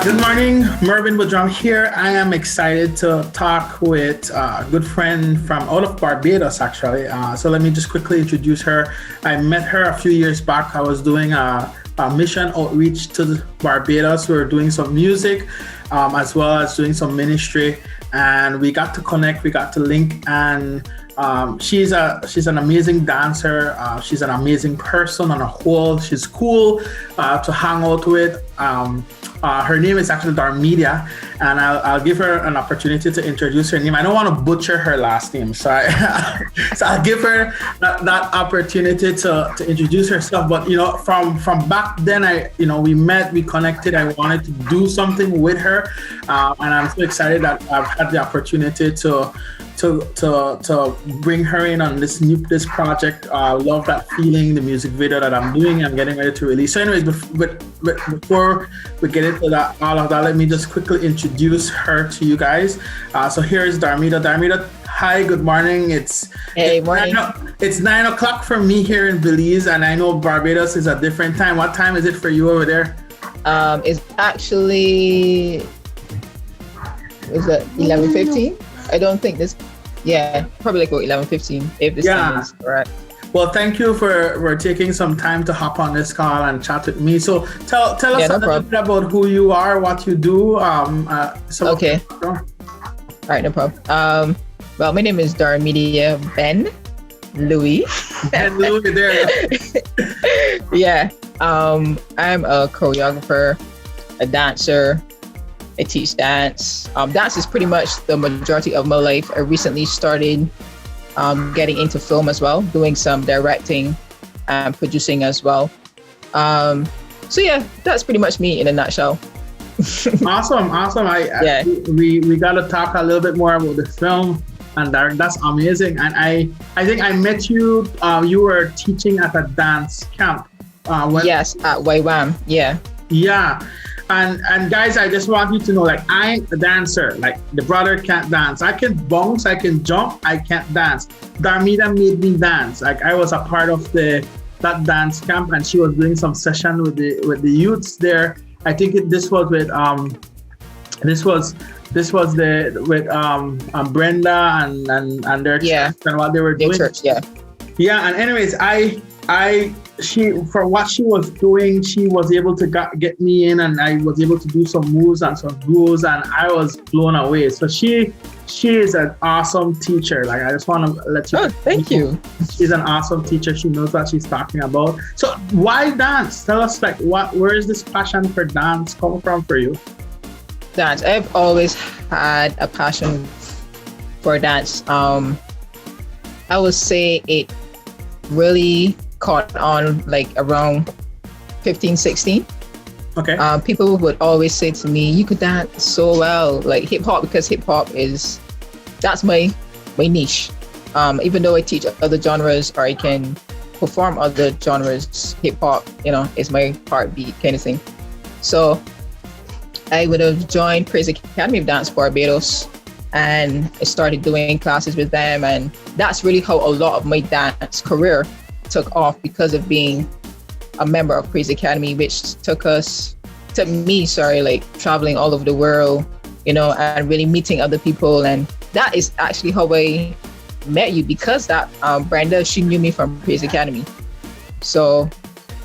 Good morning, Mervin Woodrum here. I am excited to talk with a good friend from out of Barbados, actually. So let me just quickly introduce her. I met her a few years back. I was doing a mission outreach to Barbados. We were doing some music as well as doing some ministry, and we got to connect. We got to link, and she's an amazing dancer. She's an amazing person on a whole. She's cool to hang out with. Her name is actually Darmedia, and I'll give her an opportunity to introduce her name. I don't want to butcher her last name, so I'll give her that opportunity to introduce herself. But from back then, we met, we connected. I wanted to do something with her, and I'm so excited that I've had the opportunity to bring her in on this project. Love that feeling, the music video that I'm doing. I'm getting ready to release. So anyways, before we get into all of that, let me just quickly introduce her to you guys. So here is Darmedia. Darmedia, hi, good morning. Morning. It's 9 o'clock for me here in Belize, and I know Barbados is a different time. What time is it for you over there? It's actually, is it 11:15? I don't think this. Yeah, probably like 11:15 if this time is correct. Well, thank you for taking some time to hop on this call and chat with me. So tell us a little bit about who you are, what you do. Okay. All right, no problem. Well, my name is Darmedia Benlewi. Benlewi, there. Yeah. I'm a choreographer, a dancer. I teach dance. Dance is pretty much the majority of my life. I recently started getting into film as well, doing some directing and producing as well. So yeah, that's pretty much me in a nutshell. Awesome. We got to talk a little bit more about the film and that's amazing. And I think I met you. You were teaching at a dance camp. Yes, at YWAM. Yeah. Yeah. And guys, I just want you to know, like, I'm a dancer. Like, the brother can't dance. I can bounce, I can jump, I can't dance. Darmedia made me dance. Like, I was a part of that dance camp, and she was doing some session with the youths there. I think this was with Brenda and their church and what they were doing. Their church, yeah. Yeah, and anyways, she for what she was doing, she was able to get me in, and I was able to do some moves and some rules, and I was blown away. So she is an awesome teacher. Like, I just want to let you know. Oh, thank you. She's an awesome teacher. She knows what she's talking about. So why dance? Tell us, like, where is this passion for dance come from for you? Dance. I've always had a passion for dance. I would say it really caught on like around 15, 16. Okay. People would always say to me, you could dance so well, like hip hop, because hip hop that's my niche. Even though I teach other genres or I can perform other genres, hip hop, is my heartbeat kind of thing. So I would have joined Praise Academy of Dance Barbados, and I started doing classes with them, and that's really how a lot of my dance career took off, because of being a member of Praise Academy, which took me traveling all over the world, and really meeting other people. And that is actually how I met you, because that Brenda, she knew me from Praise Academy. So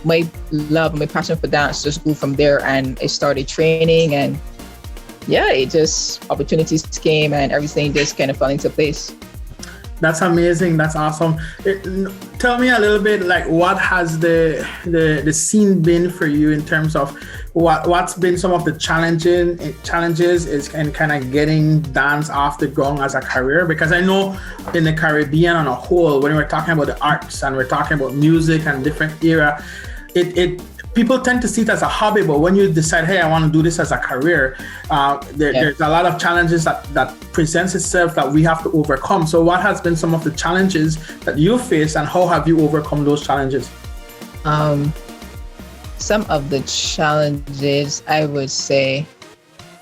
my love and my passion for dance just grew from there, and I started training, and opportunities came and everything just kind of fell into place. That's amazing. That's awesome. Tell me a little bit, like, what has the scene been for you in terms of what's been some of the challenges is in kind of getting dance off the ground as a career? Because I know in the Caribbean on a whole, when we're talking about the arts and we're talking about music and different era, people tend to see it as a hobby, but when you decide, hey, I want to do this as a career, there's a lot of challenges that presents itself that we have to overcome. So what has been some of the challenges that you faced, and how have you overcome those challenges? Some of the challenges, I would say,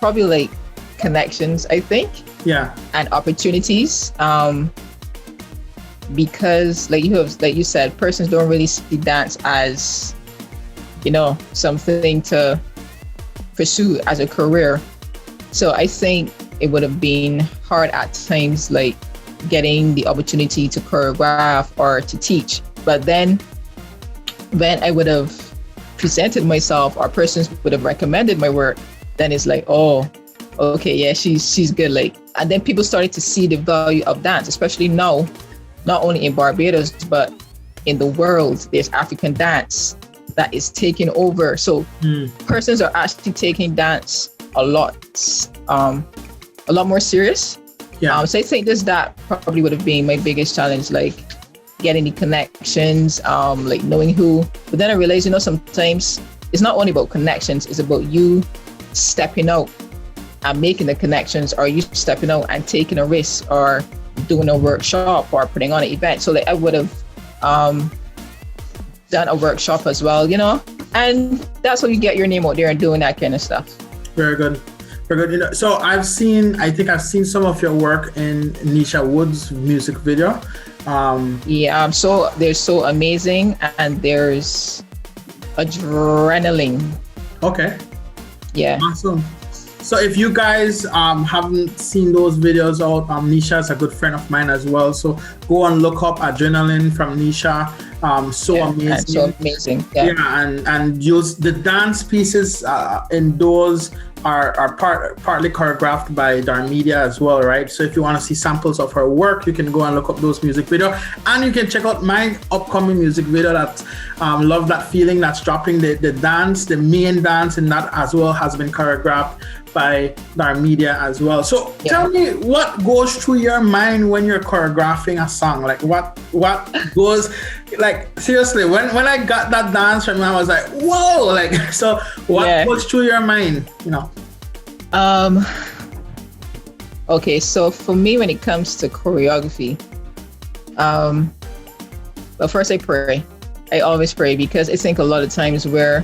probably like connections, I think. Yeah. And opportunities. Because like you said, persons don't really see dance as, something to pursue as a career. So I think it would have been hard at times, like getting the opportunity to choreograph or to teach. But then when I would have presented myself or persons would have recommended my work, then it's like, oh, okay, yeah, she's good. Like, and then people started to see the value of dance, especially now, not only in Barbados, but in the world, there's African dance that is taking over. So persons are actually taking dance a lot more serious. Yeah. So I think that probably would have been my biggest challenge, like getting the connections, like knowing who. But then I realized, sometimes it's not only about connections, it's about you stepping out and making the connections, or you stepping out and taking a risk, or doing a workshop, or putting on an event. So like I would have done a workshop as well, and that's how you get your name out there and doing that kind of stuff. Very good. Very good. So I think I've seen some of your work in Nisha Wood's music video. So they're so amazing, and there's adrenaline. Okay. Yeah. Awesome. So if you guys haven't seen those videos out, Nisha is a good friend of mine as well. So go and look up Adrenaline from Nisha. Amazing. So amazing. Yeah. And use the dance pieces in those are partly choreographed by Darmedia as well, right? So if you want to see samples of her work, you can go and look up those music video, and you can check out my upcoming music video that's Love That Feeling, that's dropping. The dance, the main dance in that as well has been choreographed by Darmedia as well. So tell me, what goes through your mind when you're choreographing a song? Like what goes, like seriously, when I got that dance from you, I was like, whoa, like, so what goes through your mind, Okay, so for me, when it comes to choreography, well, first I pray. I always pray, because I think a lot of times where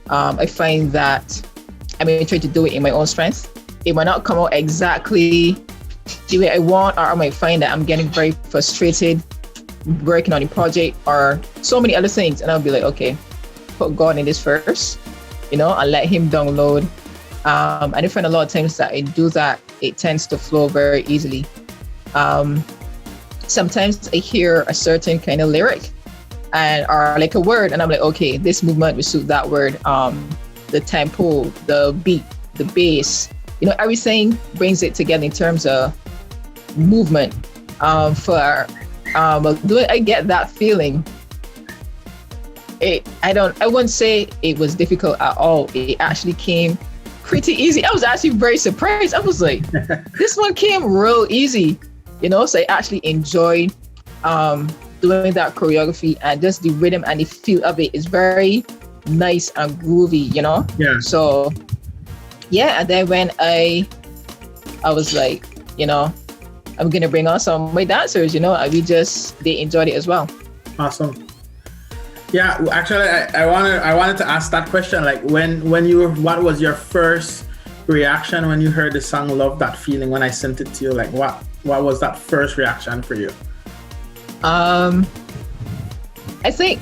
I find that I may try to do it in my own strength, it might not come out exactly the way I want, or I might find that I'm getting very frustrated working on the project or so many other things, and I'll be like, okay, put God in this first, and let Him download. And I find a lot of times that I do that, it tends to flow very easily. Sometimes I hear a certain kind of lyric or like a word, and I'm like, okay, this movement will suit that word. The tempo, the beat, the bass, everything brings it together in terms of movement. I get that feeling. I wouldn't say it was difficult at all. It actually came pretty easy. I was actually very surprised. I was like, this one came real easy, so I actually enjoyed doing that choreography, and just the rhythm and the feel of it is very nice and groovy, Yeah. So and then when I was like, I'm gonna bring on some of my dancers, and they enjoyed it as well. Awesome. Yeah, actually, I wanted to ask that question. Like, what was your first reaction when you heard the song "Love That Feeling"? When I sent it to you, like, what was that first reaction for you? I think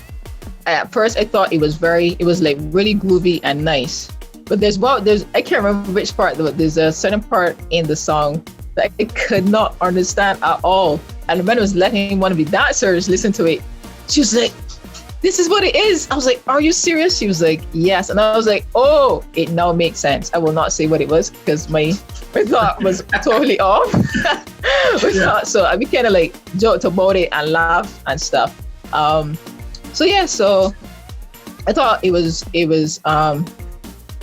at first I thought it was like really groovy and nice. But I can't remember which part, but there's a certain part in the song that I could not understand at all. And when I was letting one of the dancers listen to it, she was like, this is what it is. I was like, are you serious? She was like, yes. And I was like, oh, it now makes sense. I will not say what it was, because my thought was totally off. So we kind of like joked about it and laughed and stuff. So I thought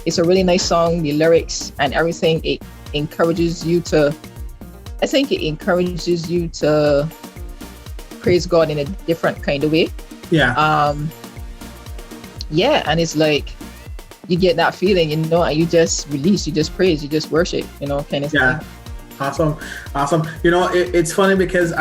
it's a really nice song. The lyrics and everything, it encourages you to praise God in a different kind of way. Yeah. And it's like you get that feeling, and you just release, you just praise, you just worship, kind of thing. Awesome. It's funny because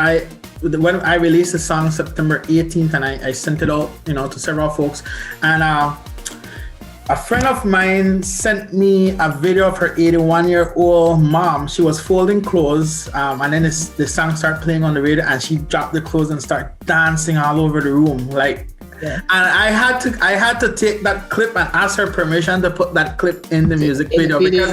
when I released the song September 18th, and I sent it out, to several folks, and a friend of mine sent me a video of her 81-year-old mom. She was folding clothes, and then the song started playing on the radio, and she dropped the clothes and started dancing all over the room. Like, Yeah. And I had to take that clip and ask her permission to put that clip in the music video, because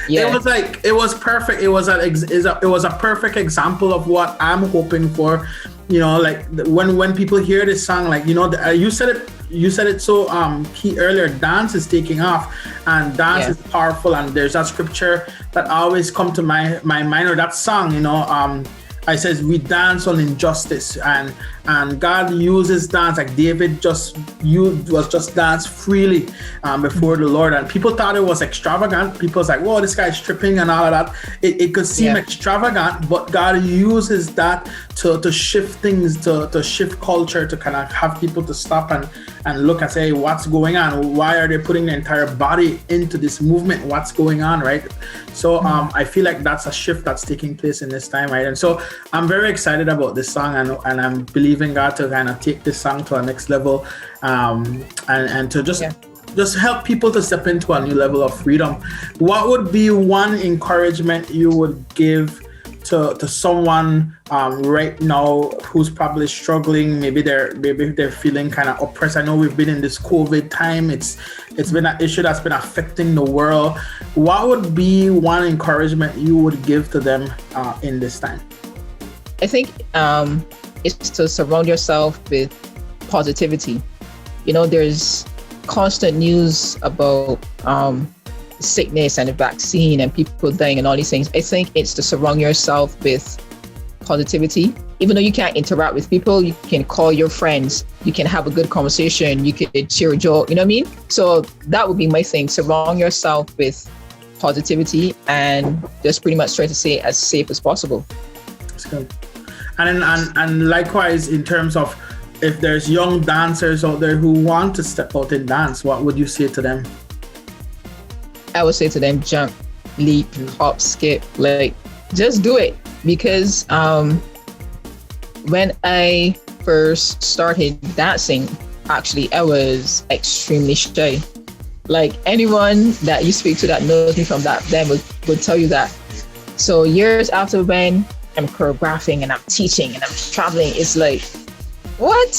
it was like, it was perfect. It was a perfect example of what I'm hoping for. You know, like when people hear this song, like, you know, you said it so key earlier, dance is taking off, and dance is powerful, and there's that scripture that always come to my mind, or that song, you know, I says we dance on injustice, and God uses dance, like David just dance freely before the Lord, and people thought it was extravagant. People was like, whoa, this guy's stripping and all of that. It could seem extravagant, but God uses that to shift things, to shift culture, to kind of have people to stop and look and say, what's going on? Why are they putting their entire body into this movement? What's going on, right? So I feel like that's a shift that's taking place in this time, right? And so I'm very excited about this song, and I'm believing God to kind of take this song to a next level, and to just help people to step into a new level of freedom. What would be one encouragement you would give to someone right now who's probably struggling? Maybe they're feeling kind of oppressed. I know we've been in this COVID time. It's been an issue that's been affecting the world. What would be one encouragement you would give to them in this time? I think it's to surround yourself with positivity. You know, there's constant news about sickness and the vaccine and people dying and all these things. I think it's to surround yourself with positivity. Even though you can't interact with people, you can call your friends, you can have a good conversation, you can share a joke, you know what I mean? So that would be my thing. Surround yourself with positivity and just pretty much try to stay as safe as possible. That's good. And likewise, in terms of if there's young dancers out there who want to step out and dance, what would you say to them? I would say to them, jump, leap, hop, skip, like just do it. Because when I first started dancing, actually, I was extremely shy. Like anyone that you speak to that knows me from that then would tell you that. So years after, when I'm choreographing and I'm teaching and I'm traveling, it's like, what?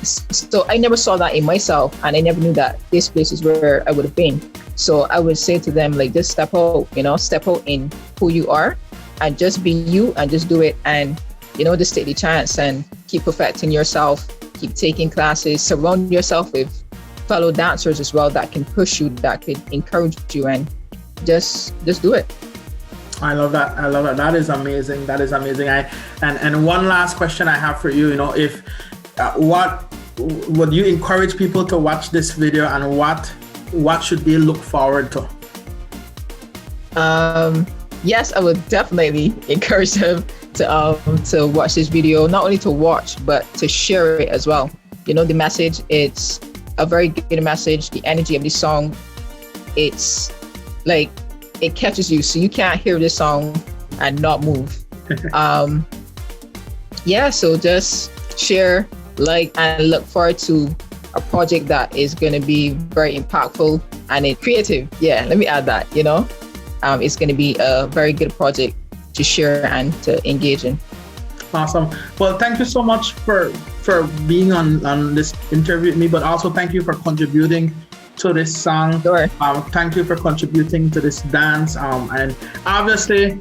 So I never saw that in myself, and I never knew that this place is where I would have been. So I would say to them, like, just step out in who you are and just be you and just do it. And, you know, just take the chance and keep perfecting yourself, keep taking classes, surround yourself with fellow dancers as well that can push you, that could encourage you, and just do it. I love that. That is amazing. And one last question I have for you, you know, if what would you encourage people to watch this video, and what should they look forward to? Yes, I would definitely encourage them to watch this video, not only to watch, but to share it as well. You know, the message, it's a very good message. The energy of the song, it's like, it catches you, so you can't hear this song and not move. So just share, like, and look forward to a project that is going to be very impactful and creative. Yeah, let me add that, you know. It's going to be a very good project to share and to engage in. Awesome. Well, thank you so much for being on this interview with me, but also thank you for contributing to this song. Sure. Thank you for contributing to this dance. And obviously,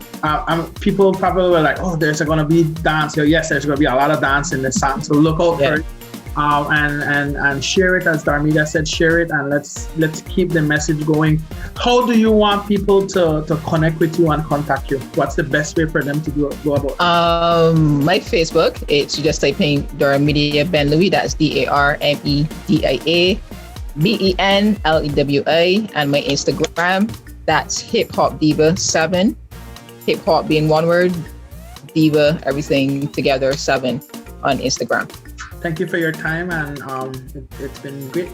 people probably were like, oh, there's going to be dance here. Yes, there's going to be a lot of dance in this song. So look out for it. And share it, as Darmedia said, share it, and let's keep the message going. How do you want people to connect with you and contact you? What's the best way for them to go about it? My Facebook, it's just typing Darmedia Benlewi, that's DARMEDIA BENLEWA, and my Instagram, that's Hip Hop Diva 7, hip hop being one word, diva everything together 7 on Instagram. Thank you for your time, and it's been great.